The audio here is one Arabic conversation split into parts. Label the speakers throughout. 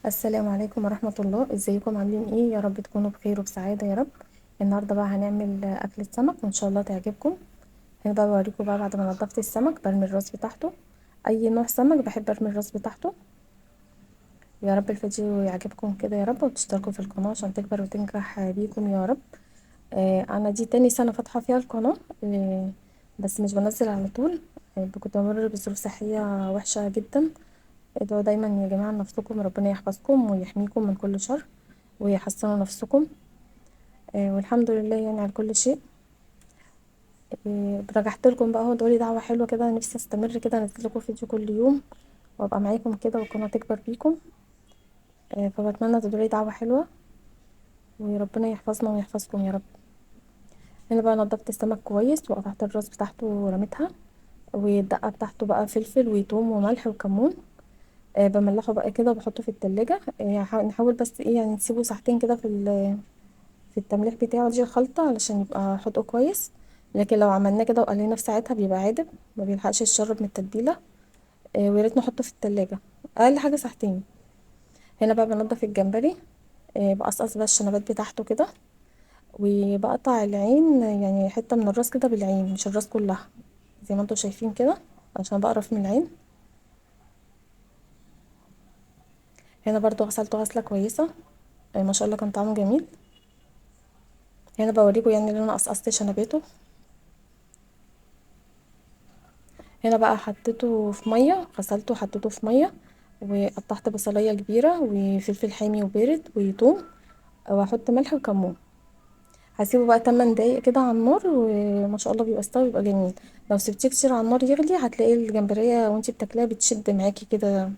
Speaker 1: السلام عليكم ورحمة الله، ازيكم عاملين ايه؟ يا رب تكونوا بخير وبسعادة يا رب. النهاردة بقى هنعمل أكلة سمك وان شاء الله تعجبكم. هنا بقى بوريكم بقى بعد ما نضفت السمك برمي الراس بتاعته. اي نوع سمك بحب ارمي الراس بتاعته. يا رب الفيديو يعجبكم كده يا رب، وتشتركوا في القناة عشان تكبر وتنجح بيكم يا رب. انا دي تاني سنة فاتحة فيها القناة. بس مش بنزل على طول. كنت بمر بظروف صحية وحشة جدا. ادعوا دايما يا جماعة لنفسكم، ربنا يحفظكم ويحميكم من كل شر ويحسنوا نفسكم. والحمد لله يعني على كل شيء. رجعت لكم بقى، هو دوري دعوة حلوة كده، نفسي استمر كده انزل لكم فيديو كل يوم وابقى معاكم كده والقناة تكبر بيكم. فبتمنى تدوري دعوة حلوة وربنا يحفظنا ويحفظكم يا رب. هنا بقى نضفت السمك كويس وقطعت الراس بتاعته ورميتها، والدقة بتاعته بقى فلفل وثوم وملح وكمون. بملحه بقى كده وبحطه في التلاجة. نحاول بس ايه يعني نسيبه ساعتين كده في التمليح بتاعه دي الخلطة علشان يبقى حدقه كويس. لكن لو عملناه كده وقليناه في ساعتها بيبقى عادب، ما بيلحقش يتشرب من التتبيلة. وياريت نحطه في التلاجة اقل حاجة ساعتين. هنا بقى بنضف الجمبري. بقصقص بقى الشنبات بتاعته كده، وبقطع العين يعني حتة من الراس كده بالعين مش الراس كلها، زي ما انتوا شايفين كده عشان بقرف من العين. هنا برضو غسلته غسلة كويسة. ما شاء الله كان طعمه جميل. هنا بوريكم يعني اللي انا قصقصت شنباته. هنا بقى حطيته في ميه، غسلته وحطيته في ميه، وقطعت بصلايه كبيره وفلفل حامي وبارد وثوم، واحط ملح وكمون. هسيبه بقى 8 دقايق كده على النار، وما شاء الله بيبقى استوى بيبقى جميل. لو سبتيه كتير على النار يغلي هتلاقي الجمبريه وانتي بتاكليها بتشد معاكي كده.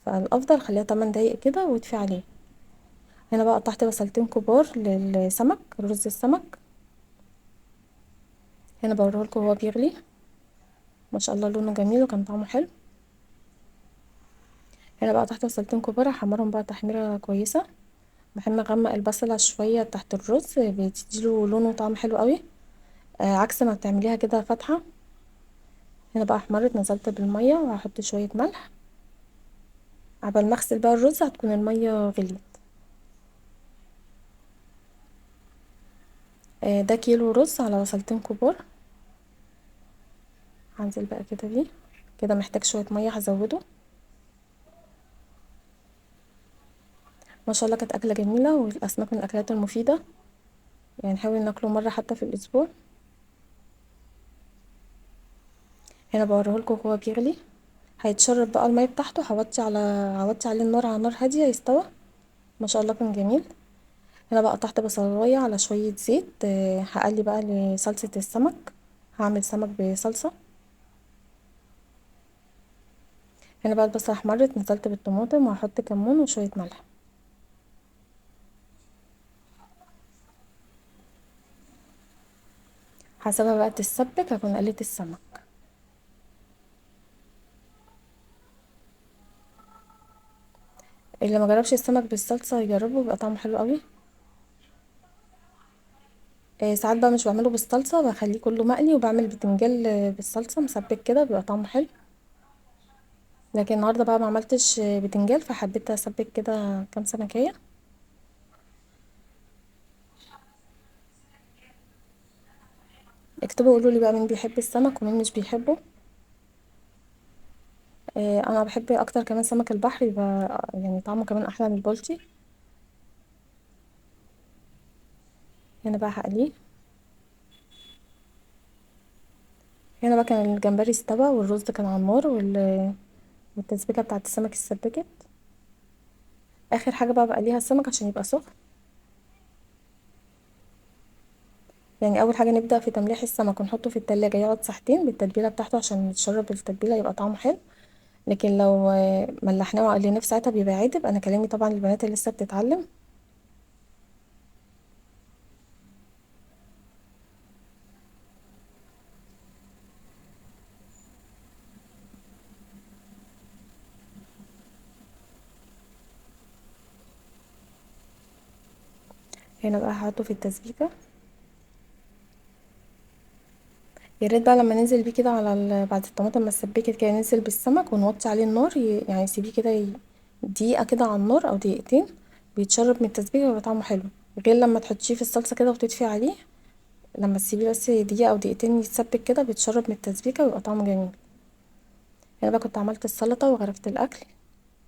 Speaker 1: فالافضل خليها 8 دقايق كده واطفي عليه. هنا بقى قطعت بصلتين كبار للسمك، رز السمك. هنا بوريهولكوا وهو بيغلي. ما شاء الله لونه جميل وكان طعمه حلو. هنا بقى تحت بصلتين كبار هحمرهم بقى تحميره كويسه. بحب اغمق البصلة شوية تحت الرز، بتديله لون وطعم حلو قوي. عكس ما بتعمليها كده فاتحة. هنا بقى احمرت، نزلت بالمية وهحط شوية ملح. عبال ما اغسل بقى الرز هتكون المية غليت. ده كيلو رز على بصلتين كبار. هنزل بقى كده بيه. كده محتاج شوية مية هزوده. ما شاء الله كانت أكلة جميلة، والأسماك من الأكلات المفيدة. يعني نحاول ناكله مرة حتى في الأسبوع. هنا بوريهولكوا وهو بيغلي. هيتشرب بقى المية بتاعته، هوطي عليه النار على نار هادية يستوى. ما شاء الله كان جميل. هنا بقى قطعت بصلايه على شويه زيت. هقلي بقى لصلصه السمك. هعمل سمك بصلصه. هنا بقى البصله احمرت، نزلت بالطماطم وهحط كمون وشويه ملح. هسيبها بقى تتسبك، هكون قليت السمك. اللي ما جربش السمك بالصلصه يجربه، بيبقى طعمه حلو قوي. ساعات بقى مش بعمله بالصلصه، بخليه كله مقلي وبعمل بتنجان بالصلصه مسبك كده بيبقى طعمه حلو. لكن النهارده بقى ما عملتش بتنجان، فحبيت اسبك كده كام سمكيه. اكتبوا قولوا لي بقى مين بيحب السمك ومين مش بيحبه. انا بحب اكتر كمان سمك البحر، يبقى يعني طعمه كمان احلى من البلطي. هنا بقى هقليه. هنا بقى كان الجمبري استوى والرز كان على النار والتسبيكه بتاعت السمك اتسبكت. اخر حاجه بقى بقليها السمك عشان يبقى سخن. يعني اول حاجه نبدا في تمليح السمك ونحطه في التلاجة يقعد ساعتين بالتتبيله بتاعته عشان يتشرب التتبيله يبقى طعمه حلو. لكن لو ملحناه وقليناه في ساعتها بيبقى عادب. انا كلامي طبعا للبنات اللي لسه بتتعلم. هنا بقى هحطه في التسبيكه. يا ريت بقى لما ننزل بيه كده بعد الطماطم ما اتسبكت كده ننزل بالسمك ونوطي عليه النار، يعني سيبيه كده دقيقة كده على النار او دقيقتين بيتشرب من التسبيكة ويبقى طعمه حلو، غير لما تحطيه في الصلصة كده وتطفي عليه. لما تسيبيه بس دقيقة او دقيقتين يتسبك كده بيتشرب من التسبيكة ويبقى طعمه جميل. هنا بقى كنت عملت السلطة وغرفت الاكل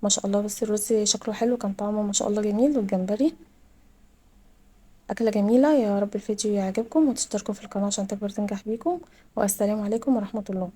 Speaker 1: ما شاء الله. بس الرز شكله حلو، كان طعمه ما شاء الله جميل، والجمبري. أكلة جميلة، يا رب الفيديو يعجبكم وتشتركوا في القناة عشان تكبر تنجح بيكم. والسلام عليكم ورحمة الله.